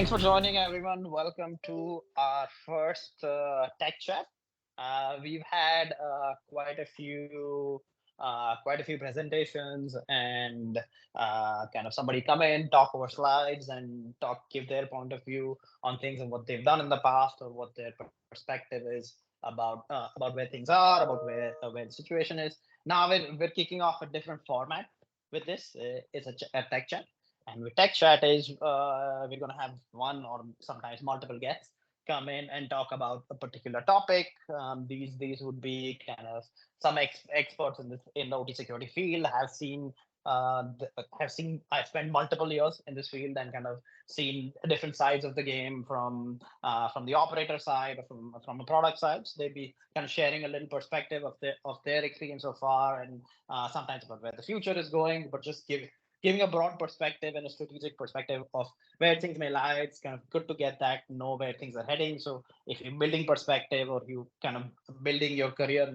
Thanks for joining, everyone. Welcome to our first tech chat. We've had quite a few presentations, and kind of somebody come in, talk over slides, and give their point of view on things and what they've done in the past, or what their perspective is about where things are, about where the situation is. Now we're kicking off a different format with this. It's a tech chat. And with Tech Chat is we're going to have one or sometimes multiple guests come in and talk about a particular topic. These would be kind of some experts in the OT security field have seen. I've spent multiple years in this field and kind of seen different sides of the game from the operator side or from the product side. So they'd be kind of sharing a little perspective of their experience so far, and sometimes about where the future is going, but just giving a broad perspective and a strategic perspective of where things may lie. It's kind of good to get that, know where things are heading. So if you're building perspective or you kind of building your career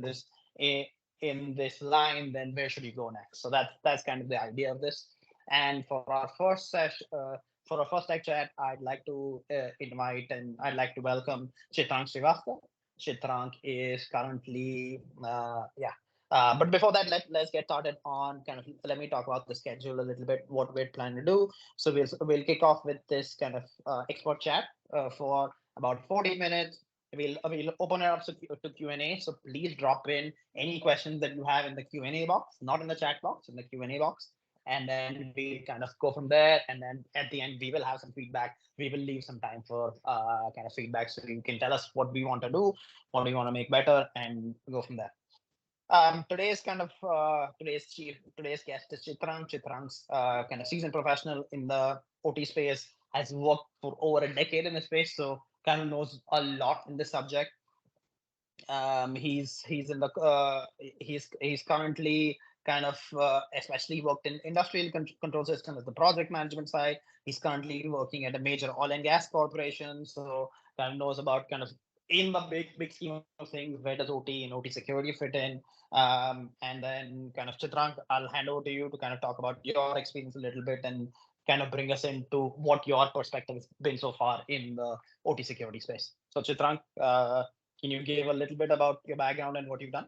in this line, then where should you go next? So that's kind of the idea of this. And for our first session, for our first tech chat, I'd like to welcome Chitrank Shrivastav. Chitrank is currently, but before that, let's get started on kind of, let me talk about the schedule a little bit, what we're planning to do. So we'll kick off with this kind of expert chat for about 40 minutes. We'll open it up to Q&A. So please drop in any questions that you have in the Q&A box, not in the chat box, in the Q&A box. And then we'll kind of go from there. And then at the end, we will have some feedback. We will leave some time for kind of feedback. So you can tell us what we want to do, what we want to make better, and go from there. Today's guest is Chitrank. Chitrank's kind of seasoned professional in the OT space, has worked for over a decade in the space, so kind of knows a lot in this subject. He's currently kind of especially worked in industrial control systems at the project management side. He's currently working at a major oil and gas corporation, so kind of knows about kind of in the big scheme of things, where does OT and OT security fit in? And then kind of Chitrank, I'll hand over to you to kind of talk about your experience a little bit and kind of bring us into what your perspective has been so far in the OT security space. So Chitrank, can you give a little bit about your background and what you've done?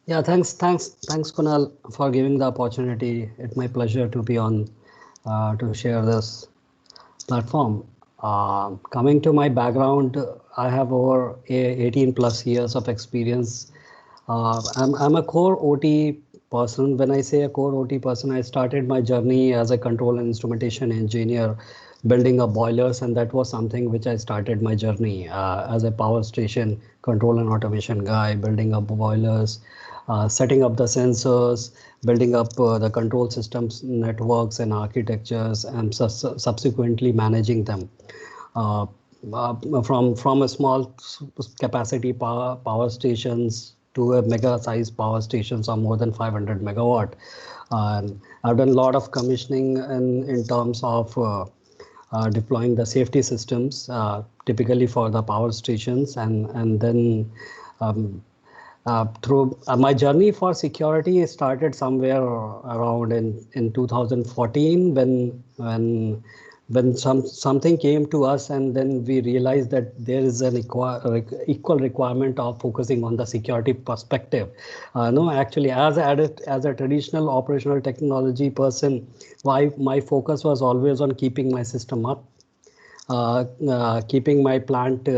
Yeah, thanks, Kunal, for giving the opportunity. It's my pleasure to be on to share this platform. Coming to my background, I have over 18 plus years of experience. I'm a core OT person. When I say a core OT person, I started my journey as a control and instrumentation engineer, building up boilers, and that was something which I started my journey as a power station control and automation guy, building up boilers, setting up the sensors, building up the control systems, networks and architectures, and subsequently managing them. From a small capacity power stations to a mega size power stations of more than 500 megawatt. I've done a lot of commissioning in terms of deploying the safety systems, typically for the power stations, and then through my journey for security started somewhere around in 2014 when something came to us, and then we realized that there is an equal requirement of focusing on the security perspective. No, actually, as a traditional operational technology person, my focus was always on keeping my system up, keeping my plant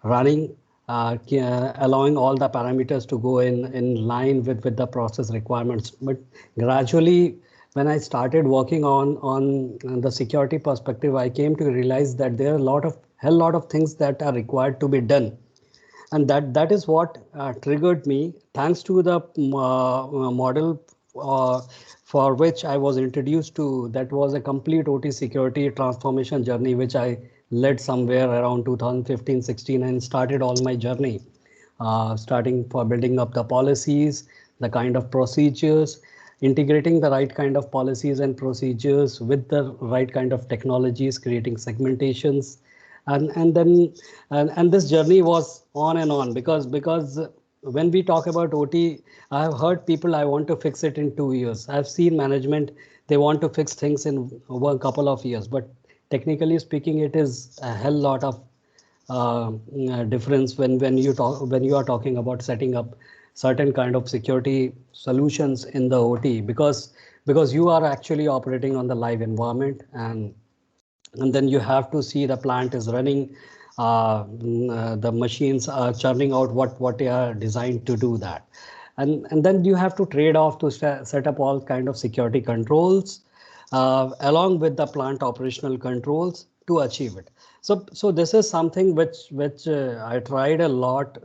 running, allowing all the parameters to go in line with the process requirements. But gradually, when I started working on the security perspective, I came to realize that there are a hell lot of things that are required to be done. And that is what triggered me, thanks to the model for which I was introduced to. That was a complete OT security transformation journey, which I led somewhere around 2015-16 and started all my journey, starting for building up the policies, the kind of procedures, integrating the right kind of policies and procedures with the right kind of technologies, creating segmentations, and then this journey was on and on, because when we talk about OT, I have heard people, I want to fix it in 2 years. I've seen management, they want to fix things in a couple of years, but technically speaking, it is a hell lot of difference when you are talking about setting up certain kind of security solutions in the OT, because you are actually operating on the live environment, and then you have to see the plant is running, the machines are churning out what they are designed to do that, and then you have to trade off to set up all kind of security controls along with the plant operational controls to achieve it. So this is something which I tried a lot.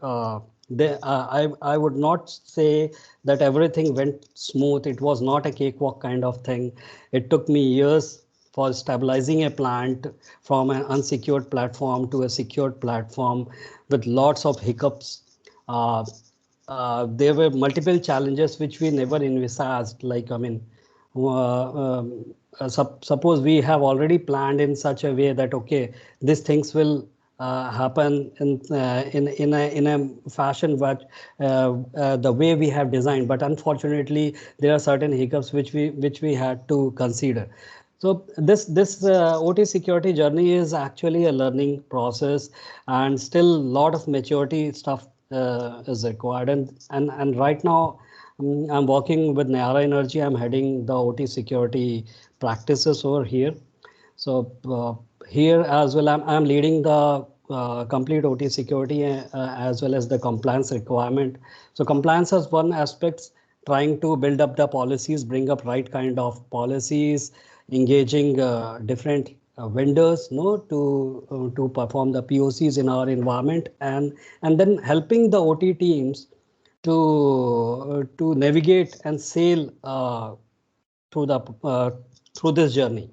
I would not say that everything went smooth. It was not a cakewalk kind of thing. It took me years for stabilizing a plant from an unsecured platform to a secured platform with lots of hiccups. Uh, there were multiple challenges which we never envisaged. Like, I mean, suppose we have already planned in such a way that okay, these things will happen in a fashion but the way we have designed, but unfortunately there are certain hiccups which we had to consider. So this OT security journey is actually a learning process, and still a lot of maturity stuff is required. And right now, I'm working with Nayara Energy. I'm heading the OT security practices over here. So here as well, I'm leading the complete OT security as well as the compliance requirement. So compliance is one aspect, trying to build up the policies, bring up right kind of policies, engaging different vendors, no, to perform the POCs in our environment, and then helping the OT teams to navigate and sail through the through this journey.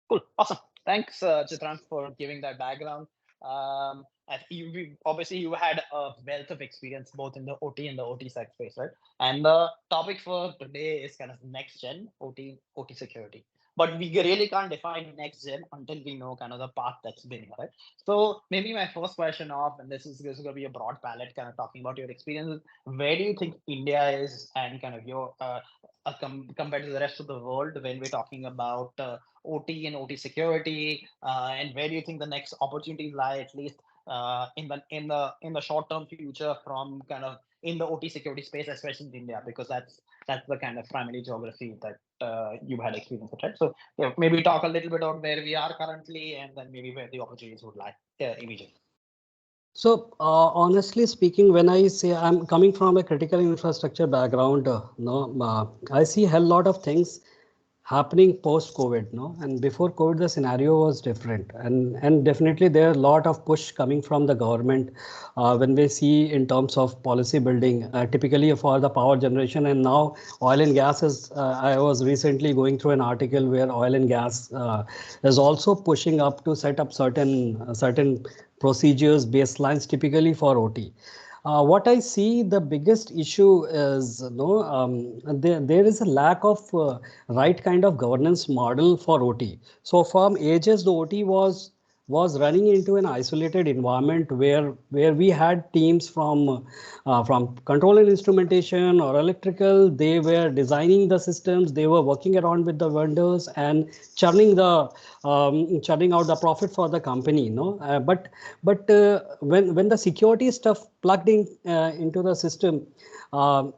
Cool, awesome. Thanks, Chitrank, for giving that background. Obviously you had a wealth of experience both in the OT and the OT-sec space, right? And the topic for today is kind of next gen OT security. But we really can't define next gen until we know kind of the path that's been, right? So maybe my first question off, and this is going to be a broad palette, kind of talking about your experiences. Where do you think India is, and kind of your compared to the rest of the world when we're talking about OT and OT security, and where do you think the next opportunities lie, at least in the short term future, from kind of in the OT security space, especially in India, because that's the kind of primary geography that you've had experience with, right? So yeah, maybe talk a little bit about where we are currently, and then maybe where the opportunities would lie immediately. So, honestly speaking, when I say I'm coming from a critical infrastructure background, no, I see a hell lot of things happening post COVID, no, and before COVID the scenario was different, and definitely there are a lot of push coming from the government when we see in terms of policy building, typically for the power generation, and now oil and gas is. I was recently going through an article where oil and gas is also pushing up to set up certain procedures, baselines, typically for OT. What I see the biggest issue is, there is a lack of right kind of governance model for OT. So from ages, the OT was running into an isolated environment where we had teams from control and instrumentation or electrical. They were designing the systems, they were working around with the vendors and churning out the profit for the company, no. But when the security stuff plugged in into the system, uh,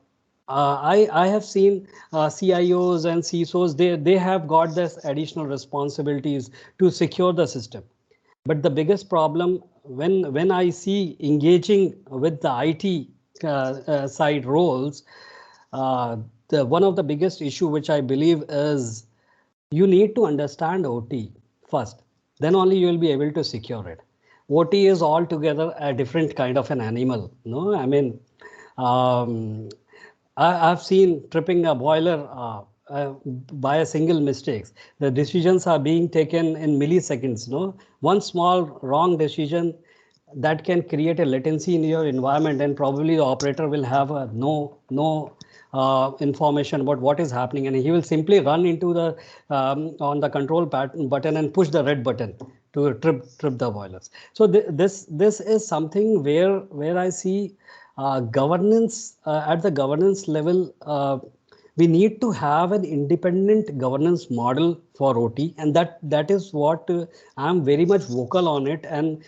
I have seen CIOs and CISOs, they have got this additional responsibilities to secure the system. But the biggest problem, when I see engaging with the IT side roles, one of the biggest issue which I believe is you need to understand OT first. Then only you will be able to secure it. OT is altogether a different kind of an animal. No, I mean, um, I've seen tripping a boiler by a single mistakes. The decisions are being taken in milliseconds. No, one small wrong decision that can create a latency in your environment, and probably the operator will have a no information about what is happening, and he will simply run into the on the control button and push the red button to trip the boilers. So this is something where I see governance at the governance level. we need to have an independent governance model for OT, and that is what I'm very much vocal on it. And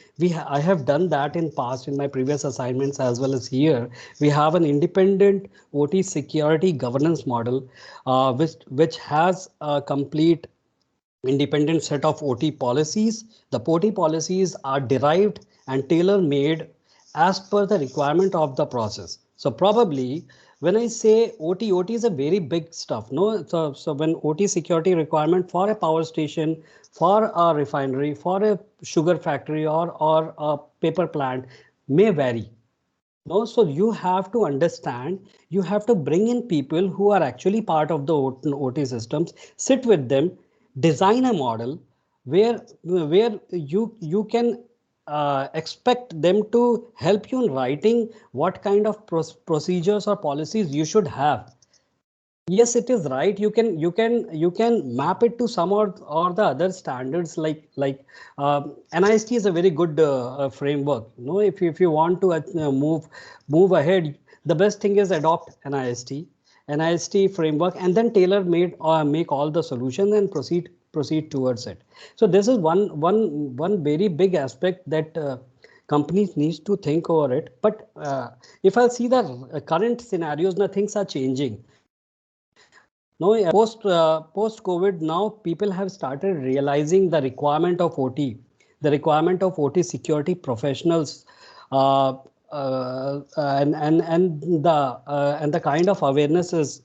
I have done that in past in my previous assignments as well as here. We have an independent OT security governance model, which has a complete independent set of OT policies. The OT policies are derived and tailor-made as per the requirement of the process. So probably when I say OT is a very big stuff. No, so when OT security requirement for a power station, for a refinery, for a sugar factory, or a paper plant may vary. No, so you have to understand, you have to bring in people who are actually part of the OT systems, sit with them, design a model where you can expect them to help you in writing what kind of procedures or policies you should have. Yes, it is right. You can map it to some or the other standards like NIST is a very good framework. You know, if you want to move ahead, the best thing is adopt NIST framework and then tailor made or make all the solutions and proceed towards it. So this is one very big aspect that companies needs to think over it. But if I see the current scenarios, now things are changing. No, post COVID, now people have started realizing the requirement of OT, the requirement of OT security professionals, uh, and the kind of awareness is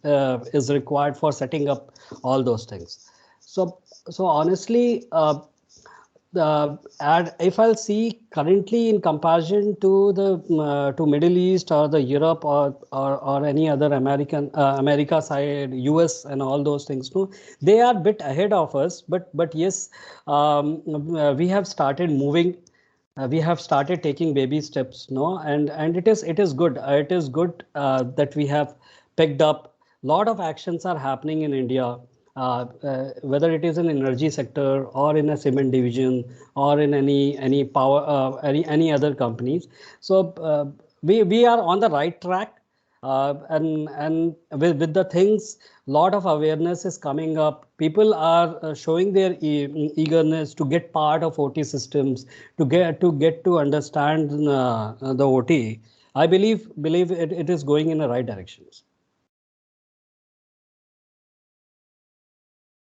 required for setting up all those things. So so honestly, and if I'll see currently in comparison to the to Middle East or the Europe or any other America side, US and all those things too, they are a bit ahead of us. But yes, we have started moving. We have started taking baby steps, no, and it is good. It is good that we have picked up. Lot of actions are happening in India, whether it is in energy sector or in a cement division or in any power any other companies. So we are on the right track, and with the things, lot of awareness is coming up. People are showing their eagerness to get part of OT systems, to understand the OT. I believe it is going in the right directions.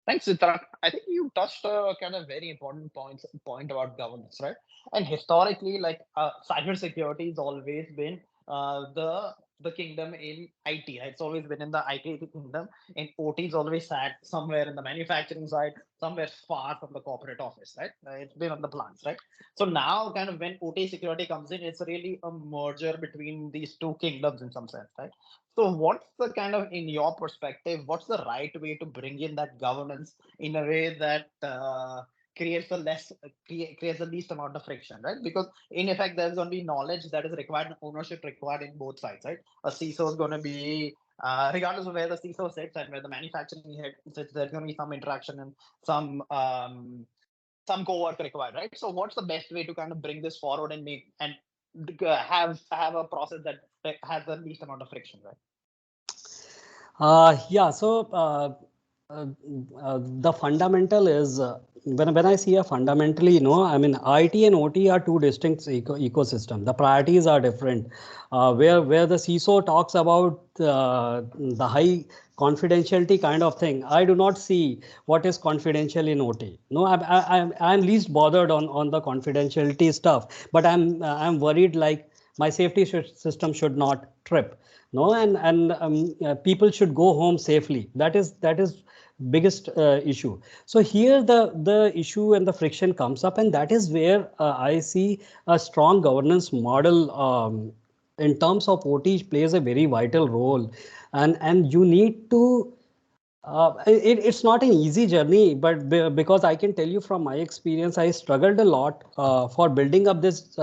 Thanks, Chitrank. I think you touched a kind of very important point about governance, right? And historically, like cybersecurity has always been the kingdom in IT. Right? It's always been in the IT kingdom, and OT is always sat somewhere in the manufacturing side, somewhere far from the corporate office, right? It's been on the plants, right? So now, kind of when OT security comes in, it's really a merger between these two kingdoms in some sense, right? So, what's the kind of, in your perspective, what's the right way to bring in that governance in a way that creates the least amount of friction, right? Because in effect, there's going to be knowledge that is required, and ownership required in both sides, right? A CISO is going to be regardless of where the CISO sits and where the manufacturing head sits, there's going to be some interaction and some co-work required, right? So, what's the best way to kind of bring this forward and make and have a process that has the least amount of friction, right? Yeah, so uh, the fundamental is when I see a fundamentally, I mean, IT and OT are two distinct ecosystem. The priorities are different. Where the CISO talks about the high confidentiality kind of thing, I do not see what is confidential in OT. No, I'm least bothered on the confidentiality stuff, but I'm worried like my safety system should not trip. No, and people should go home safely. That is biggest issue. So here the issue and the friction comes up, and that is where I see a strong governance model in terms of OT plays a very vital role, and you need to it's not an easy journey, but because I can tell you from my experience, I struggled a lot for building up this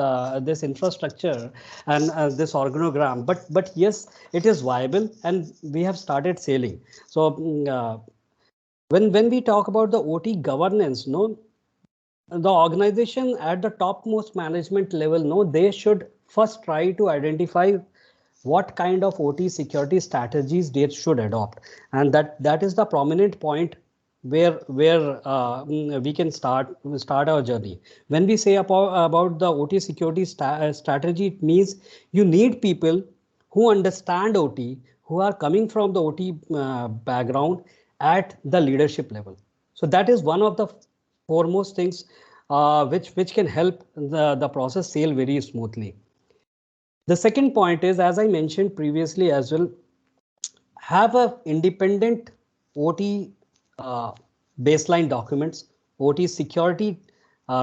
infrastructure and this organogram. But yes, it is viable, and we have started sailing. So when we talk about the OT governance, no, the organization at the topmost management level, no, they should first try to identify what kind of OT security strategies they should adopt, and that is the prominent point where we can start our journey. When we say about the OT security strategy, it means you need people who understand OT, who are coming from the OT background at the leadership level. So that is one of the foremost things which can help the process sail very smoothly. The second point is, as I mentioned previously as well, have a independent OT baseline documents, OT security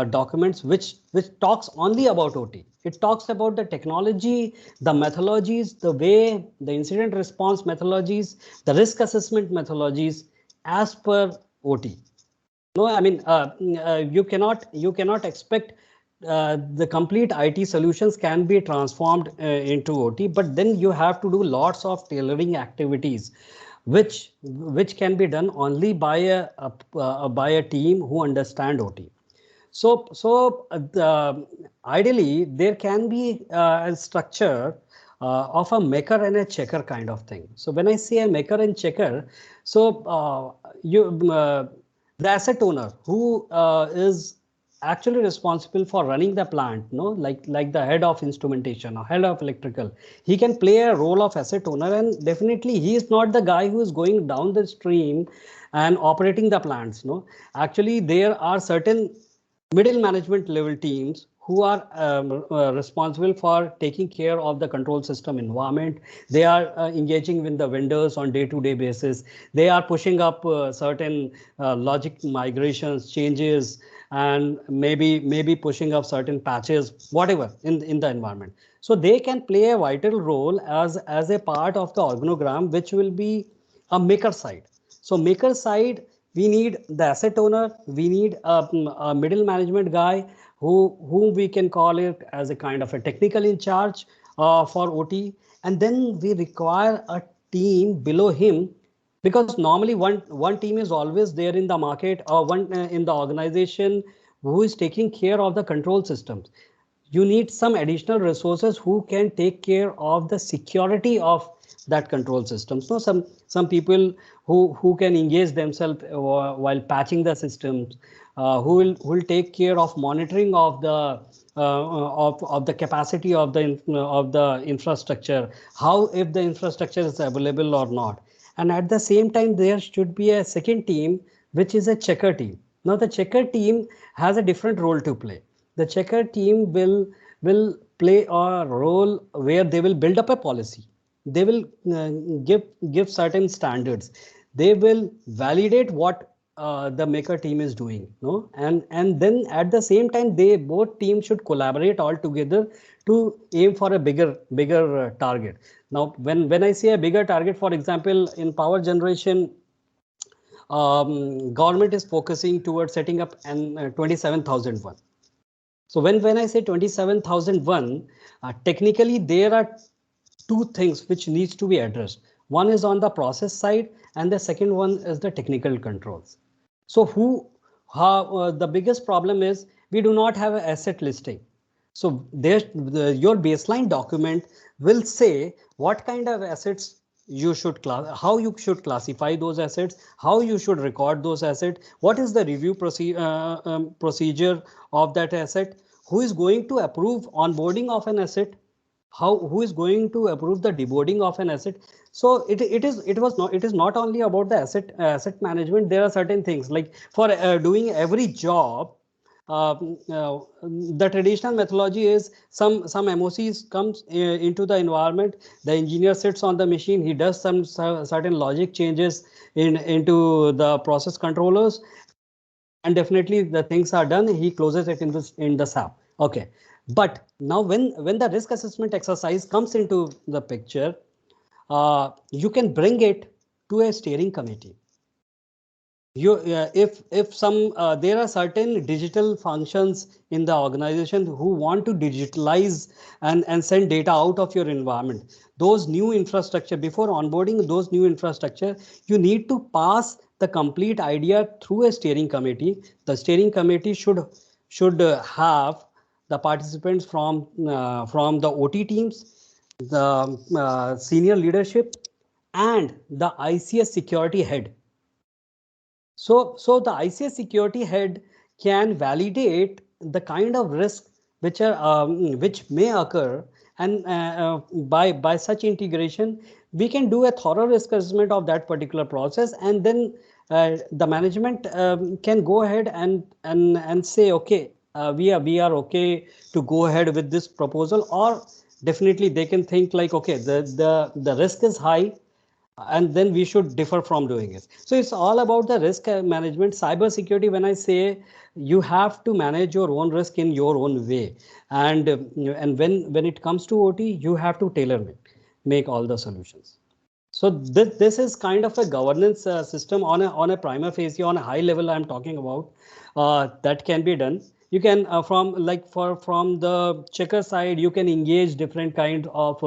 documents, which talks only about OT. It talks about the technology, the methodologies, the way the incident response methodologies, the risk assessment methodologies as per OT. No, I mean, you cannot expect the complete IT solutions can be transformed into OT, but then you have to do lots of tailoring activities, which can be done only by a team who understand OT. Ideally, there can be a structure of a maker and a checker kind of thing. So when I say a maker and checker, so you the asset owner who is actually responsible for running the plant, no, like the head of instrumentation or head of electrical, he can play a role of asset owner, and definitely he is not the guy who is going down the stream and operating the plants. No, actually there are certain middle management level teams who are responsible for taking care of the control system environment. They are engaging with the vendors on day-to-day basis. They are pushing up certain logic migrations, changes, and maybe pushing up certain patches, whatever in the environment. So they can play a vital role as a part of the organogram, which will be a maker side. So maker side, we need the asset owner, we need a middle management guy whom we can call it as a kind of a technical in charge for OT, and then we require a team below him, because normally one team is always there in the market or one in the organization who is taking care of the control systems. You need some additional resources who can take care of the security of that control system. So some people who can engage themselves while patching the systems, who will take care of monitoring of the of the capacity of the infrastructure, how if the infrastructure is available or not. And at the same time, there should be a second team, which is a checker team. Now the checker team has a different role to play. The checker team will play a role where they will build up a policy. They will give certain standards. They will validate what the maker team is doing, no, and then at the same time, they both teams should collaborate all together to aim for a bigger target. Now when I say a bigger target, for example, in power generation, government is focusing towards setting up an 27001. So when I say 27001, technically there are two things which needs to be addressed. One is on the process side, and the second one is the technical controls. So the biggest problem is we do not have an asset listing. So your baseline document will say what kind of assets you should how you should classify those assets, how you should record those assets, what is the review procedure of that asset, who is going to approve onboarding of an asset, who is going to approve the deboarding of an asset. So it is not only about the asset management. There are certain things like for doing every job, the traditional methodology is some MOCs comes into the environment. The engineer sits on the machine. He does some certain logic changes into the process controllers, and definitely the things are done. He closes it in the SAP. Okay, but now when the risk assessment exercise comes into the picture, you can bring it to a steering committee. If some there are certain digital functions in the organization who want to digitalize and send data out of your environment, those new infrastructure, before onboarding those new infrastructure, you need to pass the complete idea through a steering committee. The steering committee should have the participants from the OT teams, the senior leadership, and the ICS security head. So the ICS security head can validate the kind of risk which may occur, and by such integration, we can do a thorough risk assessment of that particular process, and then the management can go ahead and say, okay, we are okay to go ahead with this proposal, or definitely they can think like, okay, the risk is high, and then we should differ from doing it. So it's all about the risk management. Cyber security, when I say, you have to manage your own risk in your own way, and when it comes to OT, you have to tailor make all the solutions. So this is kind of a governance system on a prima facie, on a high level I'm talking about, that can be done. You can from the checker side, you can engage different kinds of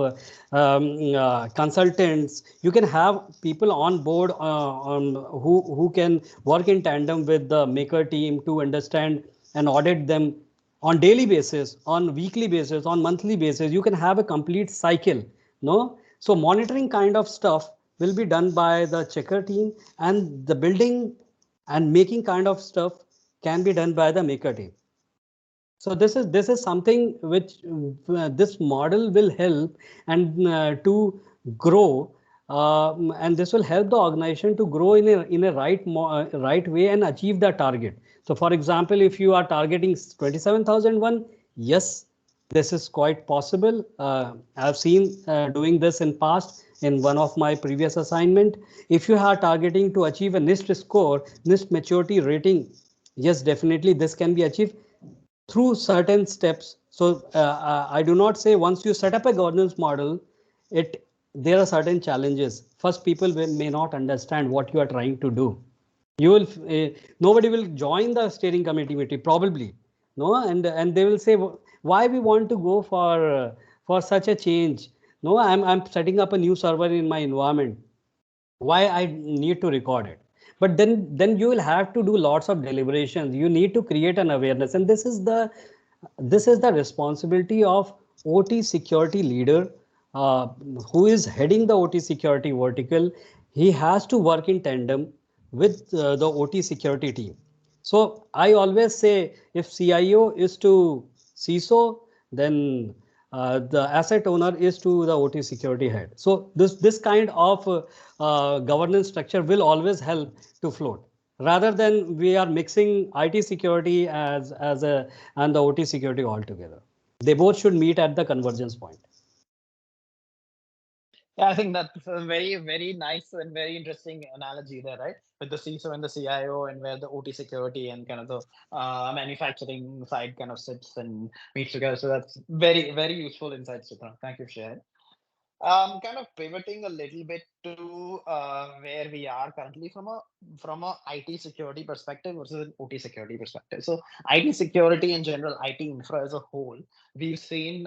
consultants. You can have people on board who can work in tandem with the maker team to understand and audit them on daily basis, on weekly basis, on monthly basis. You can have a complete cycle, no? So monitoring kind of stuff will be done by the checker team, and the building and making kind of stuff can be done by the maker team. So this is something which this model will help and to grow, and this will help the organization to grow in a right way and achieve the target. So for example, if you are targeting 27,001, yes, this is quite possible. I've seen doing this in past in one of my previous assignment. If you are targeting to achieve a NIST score, NIST maturity rating, yes, definitely this can be achieved through certain steps. So I do not say once you set up a governance model, there are certain challenges. First, people may not understand what you are trying to do. You will nobody will join the steering committee meeting probably, no, and they will say, why we want to go for such a change? No, I'm setting up a new server in my environment, why I need to record it. But then you will have to do lots of deliberations. You need to create an awareness, and this is the responsibility of OT security leader, uh, who is heading the OT security vertical. He has to work in tandem with the OT security team. So I always say, if CIO is to CISO, then the asset owner is to the OT security head. So this kind of governance structure will always help to float, rather than we are mixing IT security as a and the OT security altogether. They both should meet at the convergence point. Yeah, I think that's a very, very nice and very interesting analogy there, right? With the CISO and the CIO, and where the OT security and kind of the manufacturing side kind of sits and meets together. So that's very, very useful insights, Chitra. Thank you for sharing. Kind of pivoting a little bit to where we are currently from a IT security perspective versus an OT security perspective. So IT security in general, IT infra as a whole, we've seen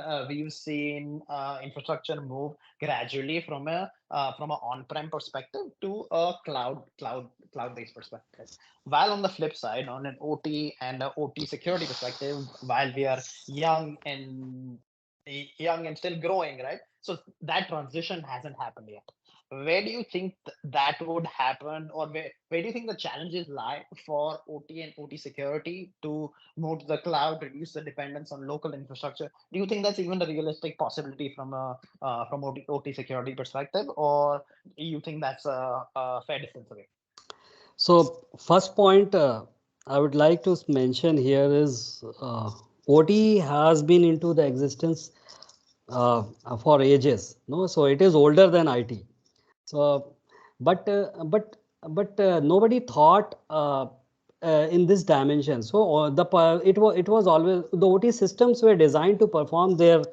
infrastructure move gradually from a on-prem perspective to a cloud-based perspective. While on the flip side, on an OT and a OT security perspective, while we are young and young and still growing, right? So that transition hasn't happened yet. Where do you think that would happen, or where do you think the challenges lie for OT and OT security to move to the cloud, reduce the dependence on local infrastructure? Do you think that's even a realistic possibility from OT security perspective, or you think that's a fair distance away? So first point I would like to mention here is OT has been into the existence uh, for ages. No, so it is older than IT. So, but nobody thought in this dimension. So it was always the OT systems were designed to perform their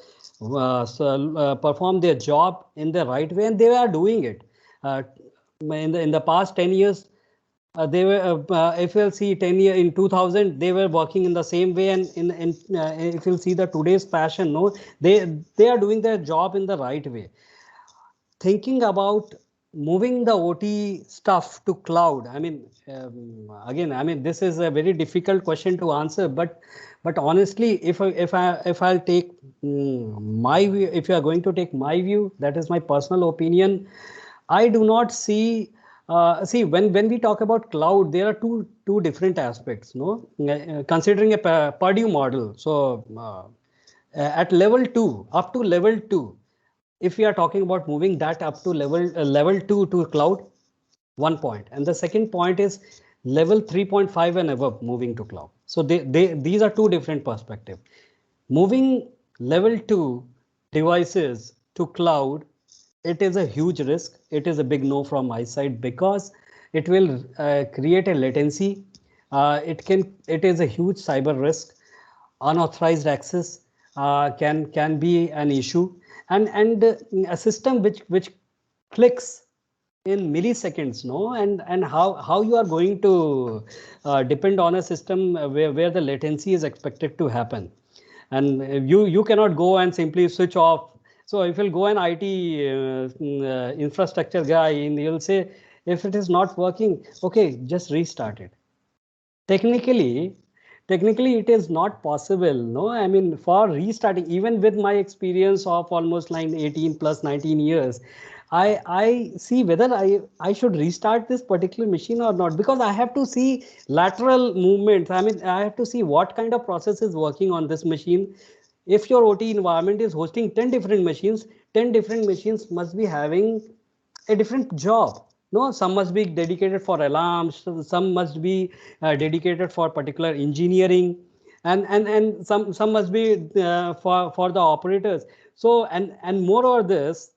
job in the right way, and they are doing it. Uh, in the past 10 years, they were if you'll see 10 year in 2000, they were working in the same way, and if you'll see the today's passion, no, they are doing their job in the right way. Thinking about moving the OT stuff to cloud, I mean, again, I mean, this is a very difficult question to answer, but honestly, if I'll take my view, if you are going to take my view, that is my personal opinion. I do not see. See, when we talk about cloud, there are two different aspects. No, considering a Purdue model. So at level two, up to level two, if we are talking about moving that up to level 2 to cloud, one point, and the second point is level 3.5 and above moving to cloud. So these are two different perspectives. Moving level 2 devices to cloud, it is a huge risk. It is a big no from my side because it will create a latency. It is a huge cyber risk. Unauthorized access can be an issue, and a system which clicks in milliseconds, no, and how you are going to depend on a system where the latency is expected to happen, and you cannot go and simply switch off. So if you'll go an IT infrastructure guy, and he'll say, if it is not working, okay, just restart it. Technically, technically it is not possible. No, I mean, for restarting, even with my experience of almost like 18 plus 19 years, I see whether I should restart this particular machine or not, because I have to see lateral movements. I mean, I have to see what kind of process is working on this machine. If your OT environment is hosting 10 different machines, 10 different machines must be having a different job. No, some must be dedicated for alarms, some must be dedicated for particular engineering, and some must be for the operators. So and moreover this,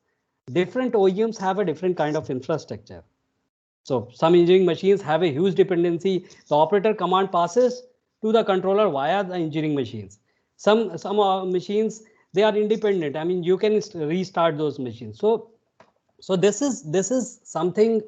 different OEMs have a different kind of infrastructure. So some engineering machines have a huge dependency. The operator command passes to the controller via the engineering machines. Some machines, they are independent. I mean, you can restart those machines. So this is something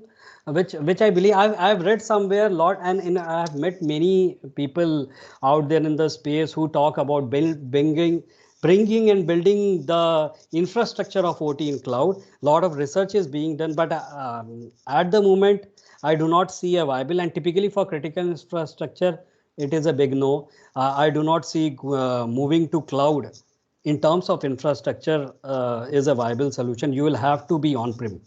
which I believe I've read somewhere a lot, and I've met many people out there in the space who talk about bringing and building the infrastructure of OT in cloud. A lot of research is being done, but at the moment I do not see a viable, and typically for critical infrastructure it is a big no. I do not see moving to cloud in terms of infrastructure is a viable solution. You will have to be on-prem.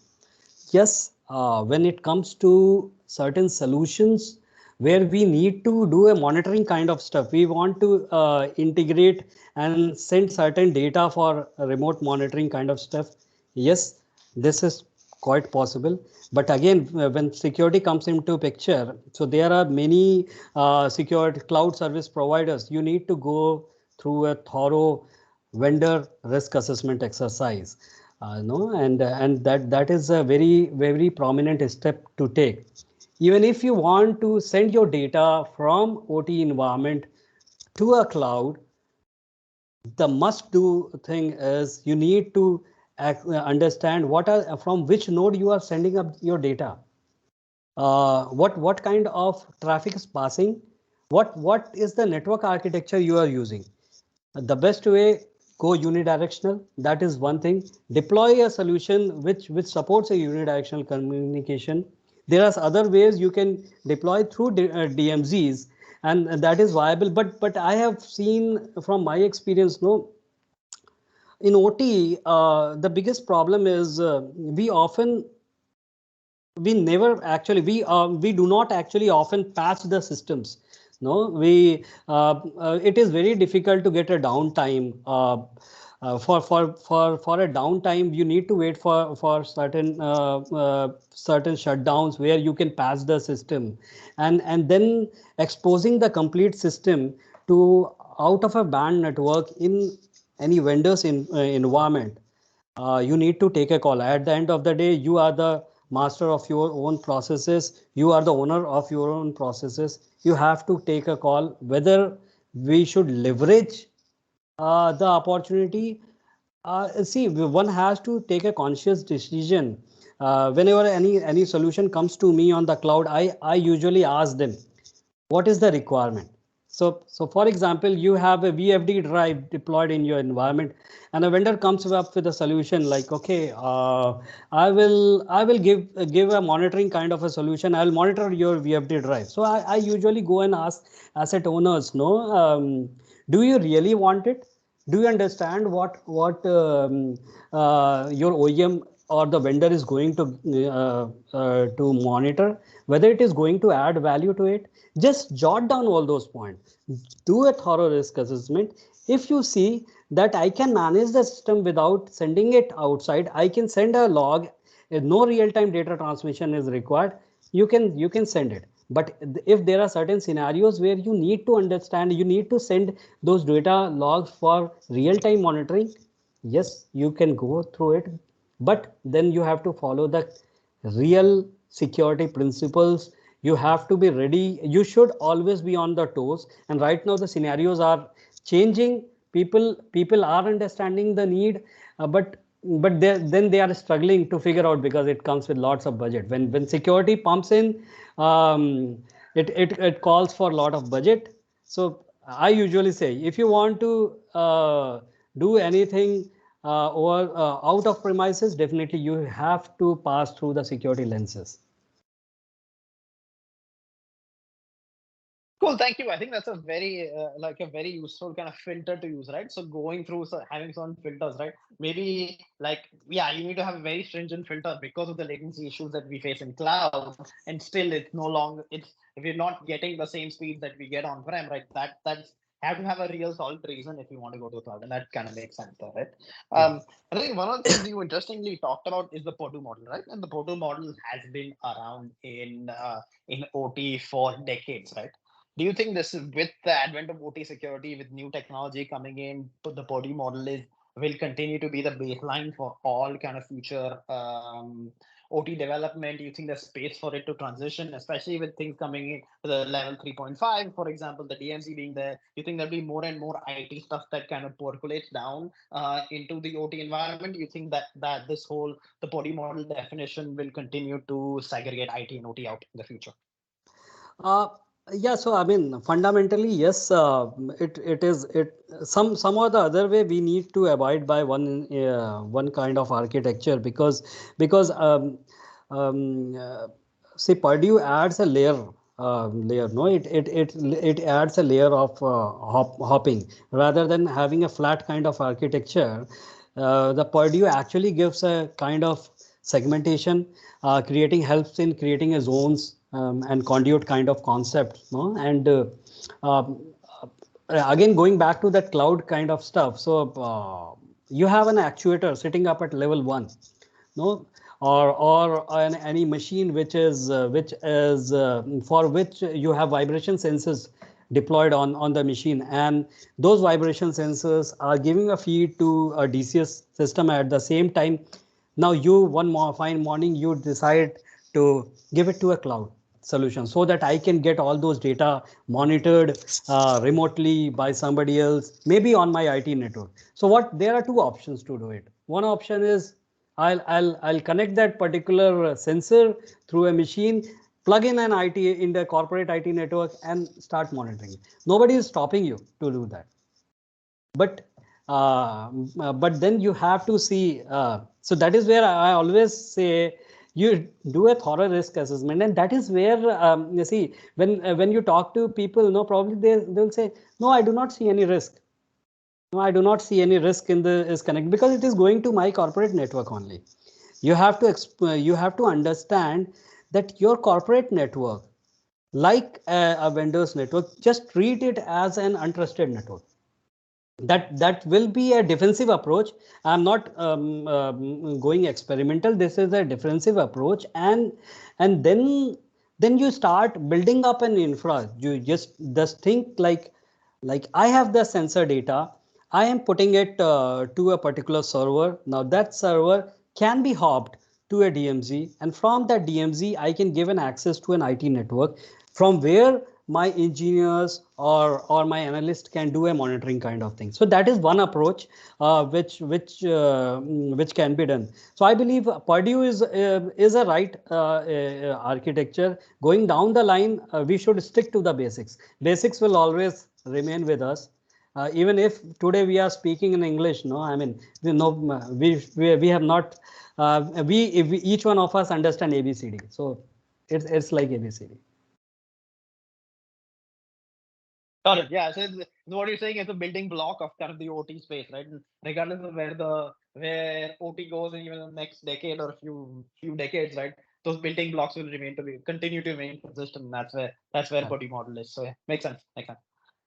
Yes, when it comes to certain solutions where we need to do a monitoring kind of stuff, we want to integrate and send certain data for remote monitoring kind of stuff. Yes, this is quite possible. But again, when security comes into picture, so there are many security cloud service providers. You need to go through a thorough vendor risk assessment exercise. No, and that is a very prominent step to take. Even if you want to send your data from OT environment to a cloud, the must do thing is you need to understand what are from which node you are sending up your data. What kind of traffic is passing, what is the network architecture you are using. The best way, go unidirectional. That is one thing. Deploy a solution which supports a unidirectional communication. There are other ways you can deploy through DMZs, and that is viable. But I have seen from my experience, no, in OT, the biggest problem is we never actually we do not actually often patch the systems. No, it is very difficult to get a downtime. For a downtime, you need to wait for certain shutdowns where you can patch the system, and then exposing the complete system to out of a band network in any vendors in environment. You need to take a call. At the end of the day, you are the master of your own processes. You are the owner of your own processes. You have to take a call whether we should leverage the opportunity. See, one has to take a conscious decision. Whenever any solution comes to me on the cloud, I usually ask them, what is the requirement? So for example, you have a VFD drive deployed in your environment, and a vendor comes up with a solution like, okay, I will give a monitoring kind of a solution. I'll monitor your VFD drive. So I usually go and ask asset owners, no, do you really want it? Do you understand what your OEM or the vendor is going to monitor, whether it is going to add value to it? Just jot down all those points. Do a thorough risk assessment. If you see that I can manage the system without sending it outside, I can send a log, no real-time data transmission is required, you can send it. But if there are certain scenarios where you need to understand, you need to send those data logs for real-time monitoring, yes, you can go through it, but then you have to follow the real security principles. You have to be ready. You should always be on the toes. And right now the scenarios are changing. People are understanding the need, but then they are struggling to figure out, because it comes with lots of budget. When security pumps in, it calls for a lot of budget. So I usually say, if you want to do anything or out of premises, definitely you have to pass through the security lenses. Cool, thank you. I think that's a very like a very useful kind of filter to use, right? So going through, so having some filters, right? Maybe like, yeah, you need to have a very stringent filter because of the latency issues that we face in cloud, and still it's no longer, it's, if you're not getting the same speed that we get on prem, right? That's have to have a real solid reason if you want to go to the cloud, and that kind of makes sense, though, right? I think one of the things you interestingly talked about is the PPU model, right? And the PPU model has been around in OT for decades, right? Do you think this is, with the advent of OT security, with new technology coming in, the body model is will continue to be the baseline for all kind of future OT development? Do you think there's space for it to transition, especially with things coming in to the level 3.5, for example, the DMZ being there? Do you think there'll be more and more IT stuff that kind of percolates down into the OT environment? Do you think that this whole the body model definition will continue to segregate IT and OT out in the future? Uh, yeah, so I mean, fundamentally, yes, it is it some or the other way we need to abide by one kind of architecture, because see, Purdue adds a layer, no, it adds a layer of hopping rather than having a flat kind of architecture. The Purdue actually gives a kind of segmentation, creating helps in creating a zones and conduit kind of concept, no? And um, again, going back to that cloud kind of stuff. So you have an actuator sitting up at level 1, no, or any machine which is for which you have vibration sensors deployed on the machine, and those vibration sensors are giving a feed to a DCS system at the same time. Now you one more fine morning you decide to give it to a cloud solution so that I can get all those data monitored remotely by somebody else, maybe on my IT network. So what, there are two options to do it. One option is I'll connect that particular sensor through a machine, plug in an IT in the corporate IT network, and start monitoring. Nobody is stopping you to do that. But but then you have to see. So that is where I always say you do a thorough risk assessment, and that is where you see when you talk to people, no, probably they'll say, no, I do not see any risk. No, I do not see any risk in the is connect, because it is going to my corporate network only. You have to understand that your corporate network, like a vendor's network, just treat it as an untrusted network. That will be a defensive approach. I'm not going experimental. This is a defensive approach, and then you start building up an infra. You just think like I have the sensor data. I am putting it to a particular server. Now that server can be hopped to a DMZ, and from that DMZ I can give an access to an IT network from where my engineers or my analyst can do a monitoring kind of thing. So that is one approach which can be done. So I believe Purdue is a right architecture. Going down the line, we should stick to the basics. Basics will always remain with us. Even if today we are speaking in English, no, I mean, we have not, we each one of us understand ABCD. So it's like ABCD. Got it. Yeah. So what you're saying is a building block of kind of the OT space, right? And regardless of where OT goes in even the next decade or few decades, right? Those building blocks will continue to remain consistent. That's where Yeah. body model is. So yeah, makes sense. Makes sense.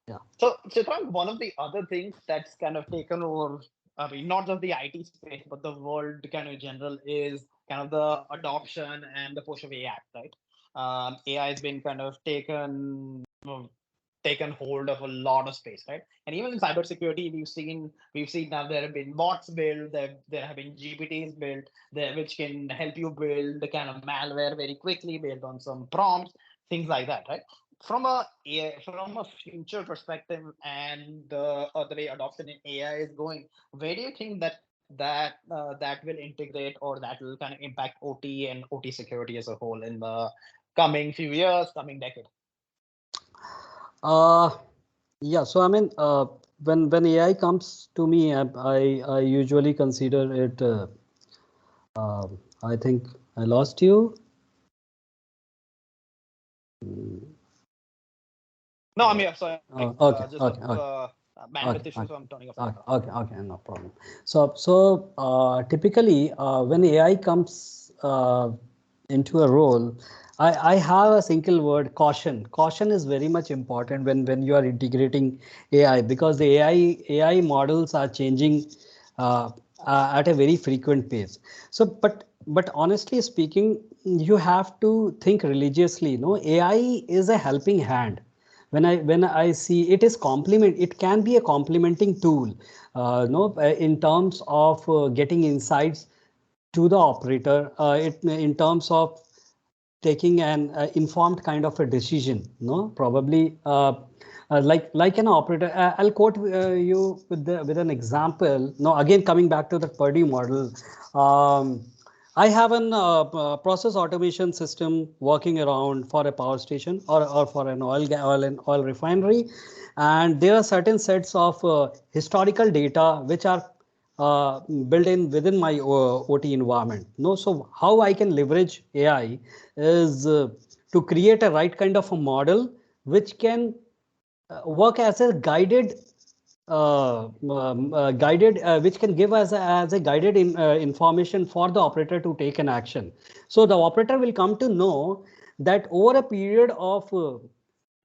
Yeah. So Chitrank, one of the other things that's kind of taken over, I mean, not just the IT space, but the world kind of in general is kind of the adoption and the push of AI, right? AI has been kind of taken hold of a lot of space, right? And even in cybersecurity, we've seen now there have been bots built, there have been GPTs built, there which can help you build the kind of malware very quickly based on some prompts, things like that, right? From a future perspective and the way adoption in AI is going, where do you think that will integrate or that will kind of impact OT and OT security as a whole in the coming few years, coming decade? Uh, yeah. So I mean, when AI comes to me, I usually consider it. I think I lost you. No, I'm here. Sorry, Okay, just a okay, okay, bandwidth okay, issue, so okay, I'm turning off the okay, camera. okay, okay, no problem. So typically, when AI comes into a role, I have a single word: caution. Caution is very much important when you are integrating AI, because the AI models are changing at a very frequent pace. So, but honestly speaking, you have to think religiously. No, AI is a helping hand. When I see it is complement, it can be a complementing tool, no, in terms of getting insights to the operator, in terms of taking an informed kind of a decision, no, probably like an operator. I'll quote you with an example. No, again coming back to the Purdue model. I have an process automation system working around for a power station or for an oil refinery, and there are certain sets of historical data which are built in within my OT environment. No, so how I can leverage AI is to create a right kind of a model which can work as a guided which can give us as a guided information for the operator to take an action. So the operator will come to know that over a period of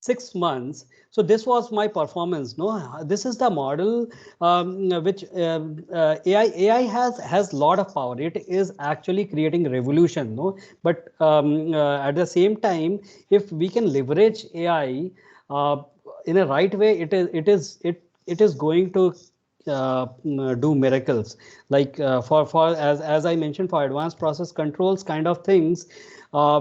6 months, so this was my performance. No, this is the model which AI has lot of power. It is actually creating revolution. No, but at the same time, if we can leverage AI in a right way, it is going to do miracles. Like for as I mentioned, for advanced process controls kind of things, uh,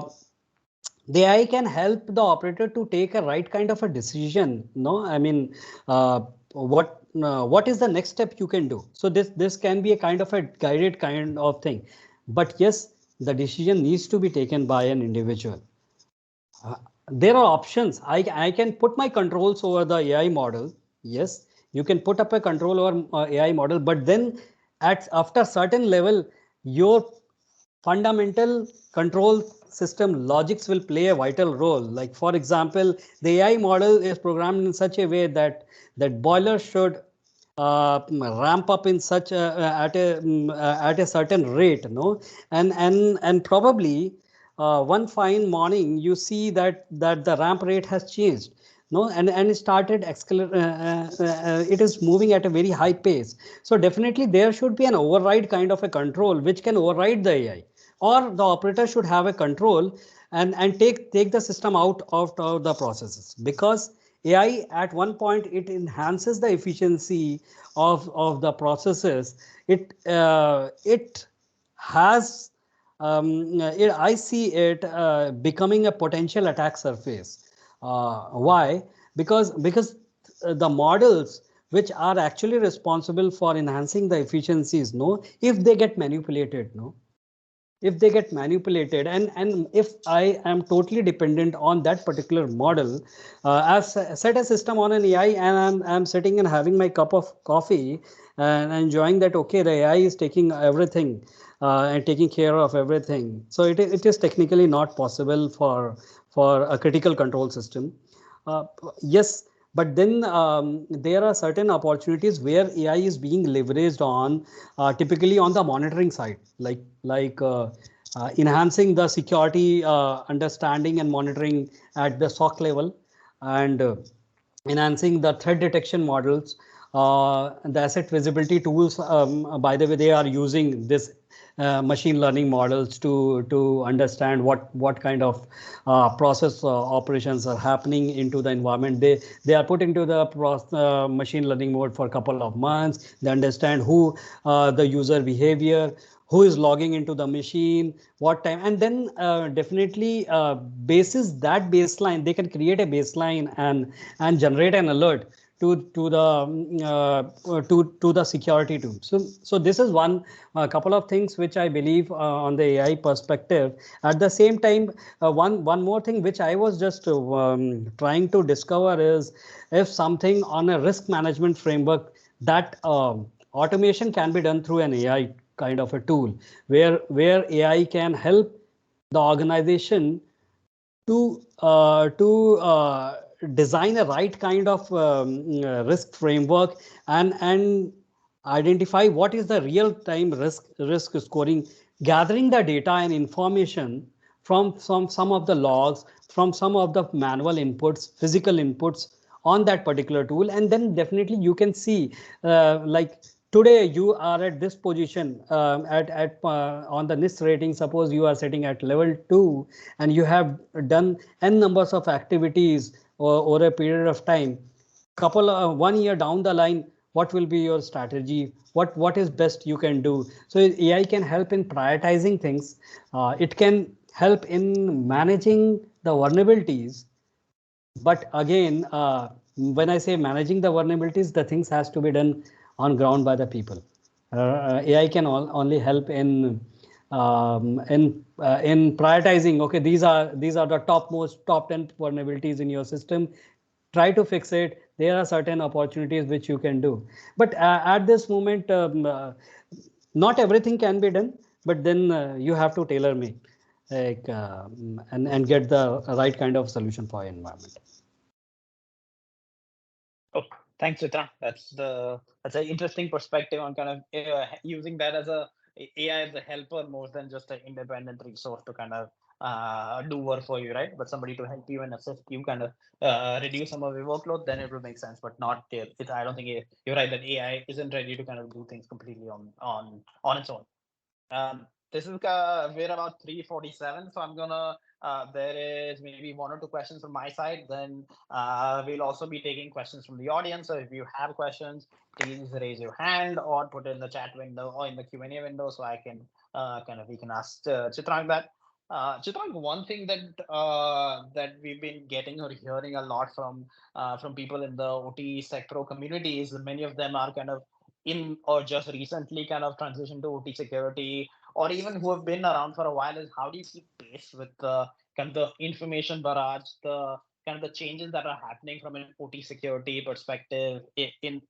the AI can help the operator to take a right kind of a decision. No, I mean, what is the next step you can do? So this can be a kind of a guided kind of thing, but yes, the decision needs to be taken by an individual. Uh, there are options. I can put my controls over the AI model. Yes, you can put up a control over AI model, but then after certain level, your fundamental control system logics will play a vital role. Like for example, the AI model is programmed in such a way that boiler should ramp up in such at a certain rate, no, and probably one fine morning you see that the ramp rate has changed, no, and it started it is moving at a very high pace. So definitely there should be an override kind of a control which can override the AI, or the operator should have a control and take the system out of the processes, because AI at one point it enhances the efficiency of the processes. It has I see it becoming a potential attack surface. Why? Because the models which are actually responsible for enhancing the efficiencies, no, if they get manipulated, no, if they get manipulated, and if I am totally dependent on that particular model, I've set a system on an AI, and I'm sitting and having my cup of coffee and enjoying that, okay, the AI is taking everything and taking care of everything. So it is technically not possible for a critical control system. uh, yes, but then there are certain opportunities where AI is being leveraged on, typically on the monitoring side, like enhancing the security understanding and monitoring at the SOC level, and enhancing the threat detection models, the asset visibility tools. By the way, they are using this machine learning models to understand what kind of process operations are happening into the environment. They are put into the machine learning mode for a couple of months. They understand who the user behavior, who is logging into the machine, what time, and then definitely basis that baseline, they can create a baseline and generate an alert to the to the security tool. So this is one couple of things which I believe on the AI perspective. At the same time, one more thing which I was just trying to discover is if something on a risk management framework, that automation can be done through an AI kind of a tool, where AI can help the organization to design a right kind of risk framework, and identify what is the real time risk scoring, gathering the data and information from some of the logs, from some of the manual inputs, physical inputs on that particular tool. And then definitely you can see, like today you are at this position, at on the NIST rating. Suppose you are sitting at level 2 and you have done n numbers of activities over a period of time. Couple 1 year down the line, what will be your strategy? What is best you can do? So AI can help in prioritizing things. It can help in managing the vulnerabilities. But again, when I say managing the vulnerabilities, the things has to be done on ground by the people. AI can only help in prioritizing. Okay, these are the top 10 vulnerabilities in your system. Try to fix it. There are certain opportunities which you can do. But at this moment, not everything can be done. But then you have to tailor make, like, and get the right kind of solution for your environment. Oh, thanks, Chitra. That's an interesting perspective on kind of using that as a AI as a helper more than just an independent resource to kind of do work for you, right? But somebody to help you and assist you, kind of reduce some of your workload. Then it will make sense. But not I don't think you're right that AI isn't ready to kind of do things completely on its own. This is we're about 3:47, so I'm gonna. There is maybe one or two questions from my side. Then we'll also be taking questions from the audience. So if you have questions, please raise your hand or put it in the chat window or in the Q&A window, so I can we can ask Chitrank that. Chitrank, one thing that we've been getting or hearing a lot from people in the OT sector community is many of them are kind of in or just recently kind of transition to OT security, or even who have been around for a while, is how do you keep pace with the kind of the information barrage, the kind of the changes that are happening from an OT security perspective in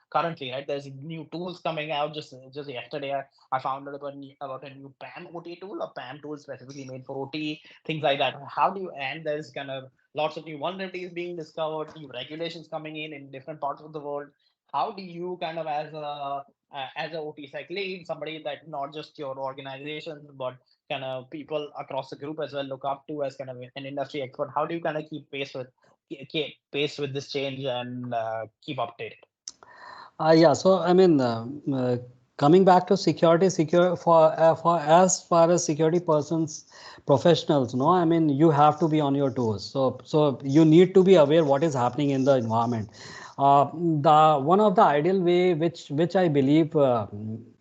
currently, right? There's new tools coming out. Just yesterday, I found out about a new PAM OT tool, a PAM tool specifically made for OT, things like that. How do you, and there's kind of lots of new vulnerabilities being discovered, new regulations coming in different parts of the world. How do you kind of as a OT-sec lead, somebody that not just your organization, but kind of people across the group as well look up to as kind of an industry expert? How do you kind of keep pace with this change and keep updated? Yeah, so I mean, coming back to secure for as far as security persons, professionals, no, I mean, you have to be on your toes. So you need to be aware what is happening in the environment. The one of the ideal way which I believe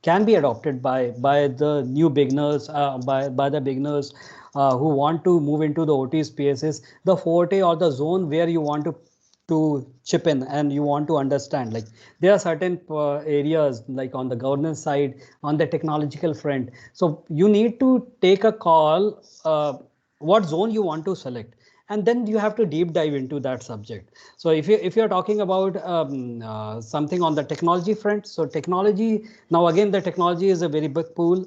can be adopted by the new beginners, by the beginners who want to move into the OT spaces, the forte or the zone where you want to chip in and you want to understand. Like there are certain areas like on the governance side, on the technological front. So you need to take a call what zone you want to select, and then you have to deep dive into that subject. So if you're talking about something on the technology front, so technology, now again the technology is a very big pool,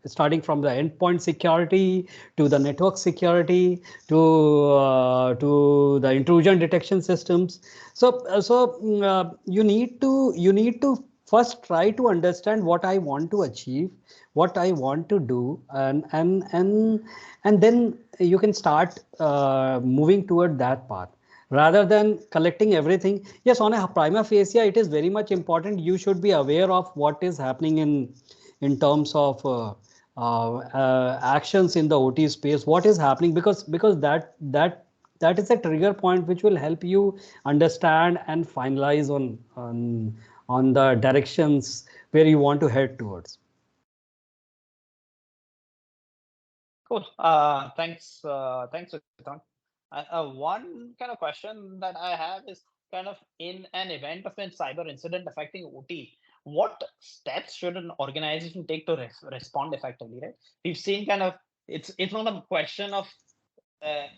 starting from the endpoint security to the network security to the intrusion detection systems. You need to first try to understand what I want to achieve, what I want to do, and then you can start moving toward that path rather than collecting everything. Yes, on a prima facie, it is very much important. You should be aware of what is happening in terms of actions in the OT space. What is happening, because that is a trigger point which will help you understand and finalize on the directions where you want to head towards. Cool. Thanks, Chitrank. One kind of question that I have is kind of in an event of a cyber incident affecting OT, what steps should an organization take to respond effectively? Right? We've seen kind of it's not a question of uh,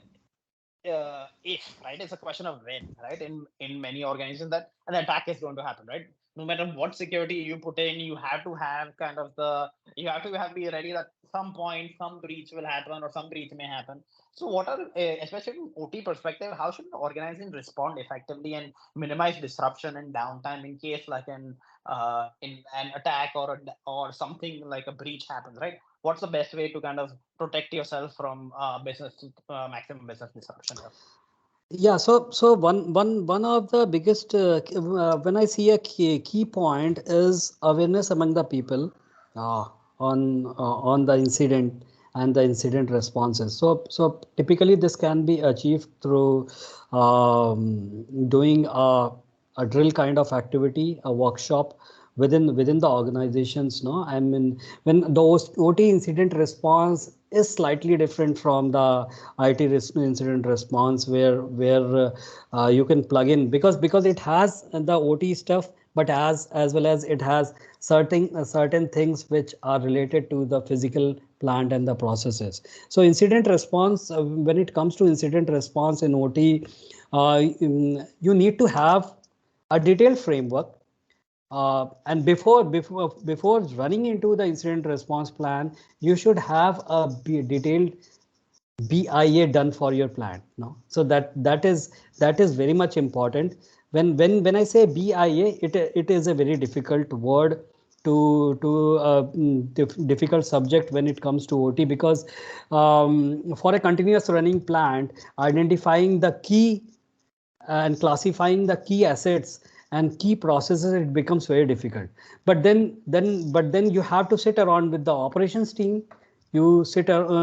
if, right, it's a question of when, right, in many organizations that an attack is going to happen, right? No matter what security you put in, you have to have kind of you have to be ready that some point some breach will happen or some breach may happen. So what are especially from OT perspective, how should an organization respond effectively and minimize disruption and downtime in case like in an attack or something like a breach happens, right? What's the best way to kind of protect yourself from maximum business disruption here? Yeah, so one of the biggest when I see a key point is awareness among the people uh, on the incident and the incident responses. So typically this can be achieved through doing a drill kind of activity, a workshop within the organizations. No, I mean, when the OT incident response is slightly different from the IT incident response, where you can plug in, because it has the OT stuff, but as well as it has certain things which are related to the physical plant and the processes. So incident response, when it comes to incident response in OT, you need to have a detailed framework, and before running into the incident response plan, you should have a detailed BIA done for your plant. No, so that is very much important. When I say BIA, it is a very difficult word to difficult subject when it comes to OT, because for a continuous running plant, identifying the key and classifying the key assets and key processes, it becomes very difficult. But then you have to sit around with the operations team. You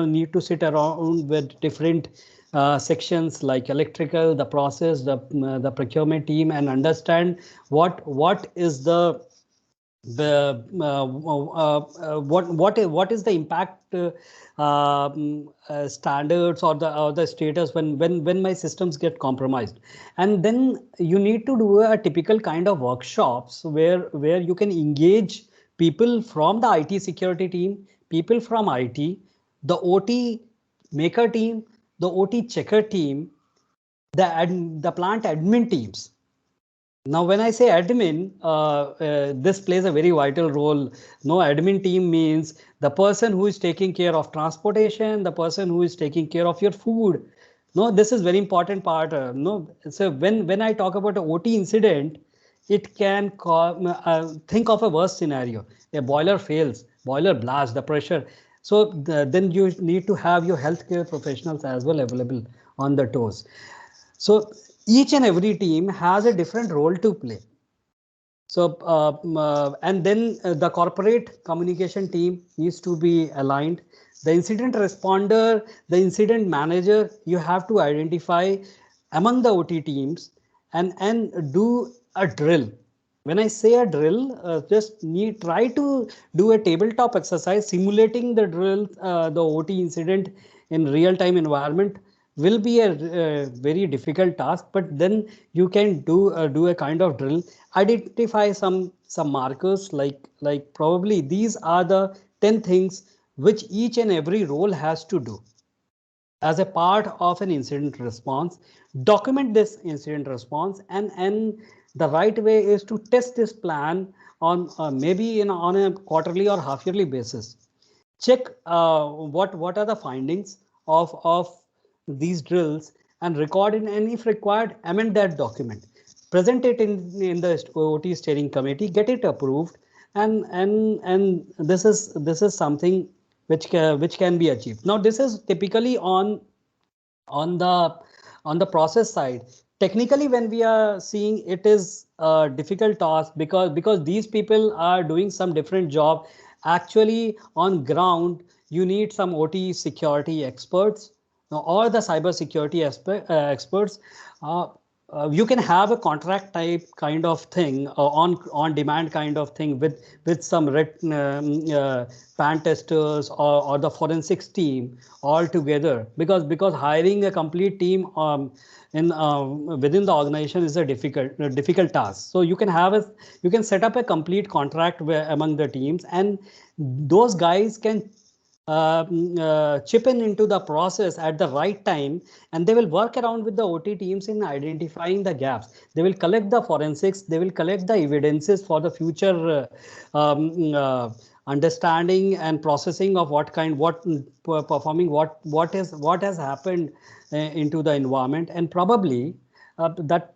need to sit around with different sections like electrical, the process, the procurement team, and understand what is what is the impact standards or the status when my systems get compromised. And then you need to do a typical kind of workshops where you can engage people from the IT security team, people from IT, the OT maker team, the OT checker team, the plant admin teams. Now, when I say admin, this plays a very vital role. No, admin team means the person who is taking care of transportation, the person who is taking care of your food. No, this is very important part. No, so when I talk about a OT incident, it can think of a worst scenario. A boiler fails, boiler blast, the pressure. So then you need to have your healthcare professionals as well available on the toes. So each and every team has a different role to play. So and then the corporate communication team needs to be aligned. The incident responder, the incident manager, you have to identify among the OT teams and do a drill. When I say a drill, just try to do a tabletop exercise simulating the drill, the OT incident in real-time environment will be a very difficult task, but then you can do a kind of drill, identify some markers, like probably these are the 10 things which each and every role has to do as a part of an incident response. Document this incident response, and the right way is to test this plan on maybe on a quarterly or half yearly basis. Check what are the findings of these drills, and record it, and if required, amend that document, present it in the OT steering committee, get it approved, and this is something which can be achieved. Now this is typically on the on the process side. Technically, when we are seeing, it is a difficult task, because these people are doing some different job. Actually, on ground, you need some OT security experts, or the cyber security experts. uh, you can have a contract type kind of thing, on demand kind of thing, with some pan testers, or the forensics team all together, because hiring a complete team in within the organization is a difficult task. So you can set up a complete contract among the teams, and those guys can chip in into the process at the right time, and they will work around with the OT teams in identifying the gaps. They will collect the forensics, they will collect the evidences for the future understanding and processing of performing what has happened into the environment, and probably that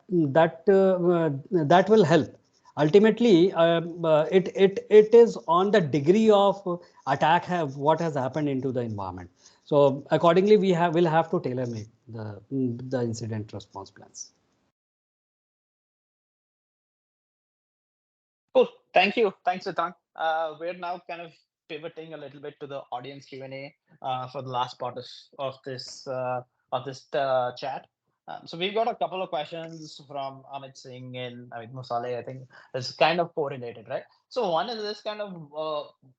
will help. Ultimately, it is on the degree of attack what has happened into the environment. So accordingly, will have to tailor make the incident response plans. Cool. Thank you. Thanks, Chitrank. We're now kind of pivoting a little bit to the audience Q&A for the last part of this chat. So we've got a couple of questions from Amit Singh and Amit Musale. I think it's kind of correlated, right? So one is this kind of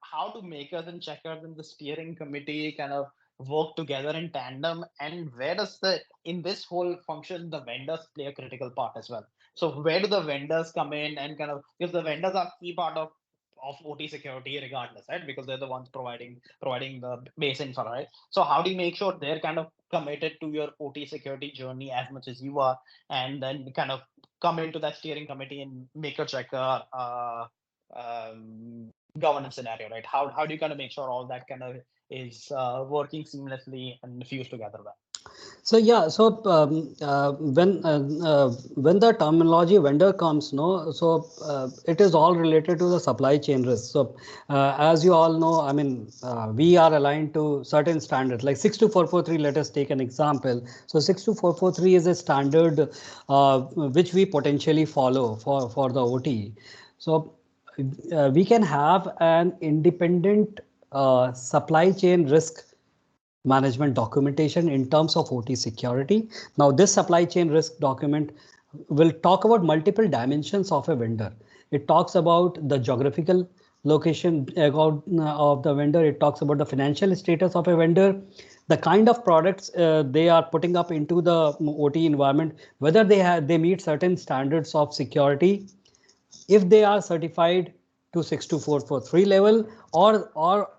how do makers and checkers in the steering committee kind of work together in tandem, and where does in this whole function the vendors play a critical part as well? So where do the vendors come in, and kind of, because the vendors are key part of OT security regardless, right? Because they're the ones providing the base info, right? So how do you make sure they're kind of committed to your OT security journey as much as you are, and then kind of come into that steering committee and make a checker governance scenario, right? How do you kind of make sure all that kind of is working seamlessly and fused together well? So yeah, so when the terminology vendor comes, no, so it is all related to the supply chain risk. So as you all know, I mean, we are aligned to certain standards like 62443. Let us take an example. So 62443 is a standard which we potentially follow for the OT. So we can have an independent supply chain risk management documentation in terms of OT security. Now, this supply chain risk document will talk about multiple dimensions of a vendor. It talks about the geographical location of the vendor. It talks about the financial status of a vendor, the kind of products they are putting up into the OT environment, whether they meet certain standards of security, if they are certified to 62443 level, or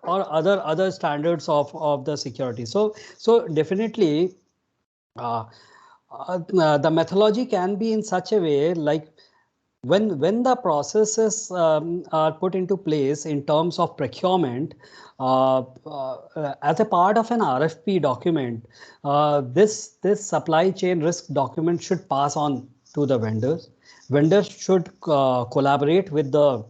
other standards of the security. So definitely the methodology can be in such a way, like when the processes are put into place in terms of procurement, as a part of an RFP document, this supply chain risk document should pass on to the vendors. Vendors should collaborate with the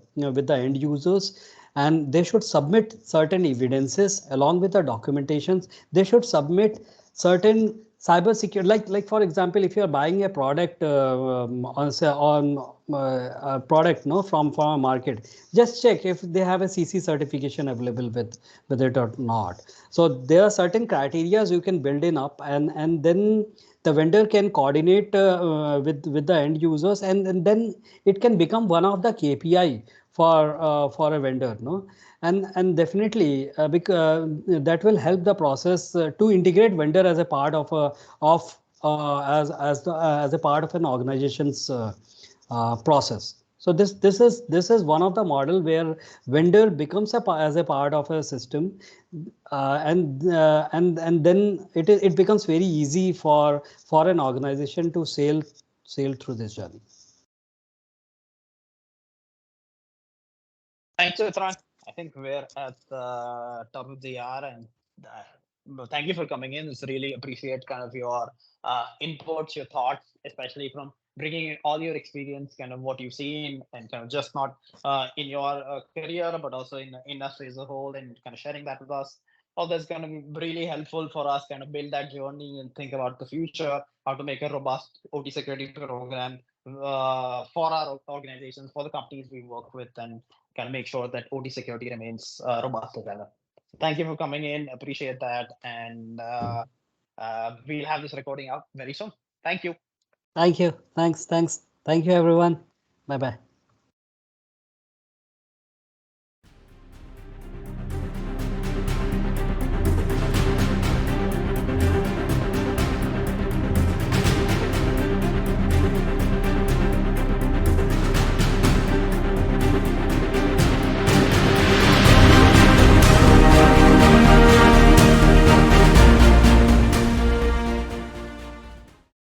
end users, and they should submit certain evidences along with the documentations. They should submit certain cyber security, like for example, if you are buying a product on a product, no, from a market, just check if they have a CC certification available with it or not. So there are certain criteria you can build in up, and then the vendor can coordinate with the end users, and then it can become one of the KPI for a vendor, no? And definitely because that will help the process to integrate vendor as a part of as a part of an organization's process. So this is one of the model where vendor becomes as a part of a system, and then it becomes very easy for an organization to sail through this journey. Thanks, Chitrank. I think we're at the top of the hour, and thank you for coming in. It's really appreciate kind of your inputs, your thoughts, especially from bringing in all your experience, kind of what you've seen, and kind of just not in your career, but also in the industry as a whole, and kind of sharing that with us. All that's going to be really helpful for us, kind of build that journey and think about the future, how to make a robust OT security program for our organizations, for the companies we work with, and kind of make sure that OT security remains robust as ever. Thank you for coming in. Appreciate that. And we'll have this recording out very soon. Thank you. Thank you. Thanks. Thank you, everyone. Bye bye.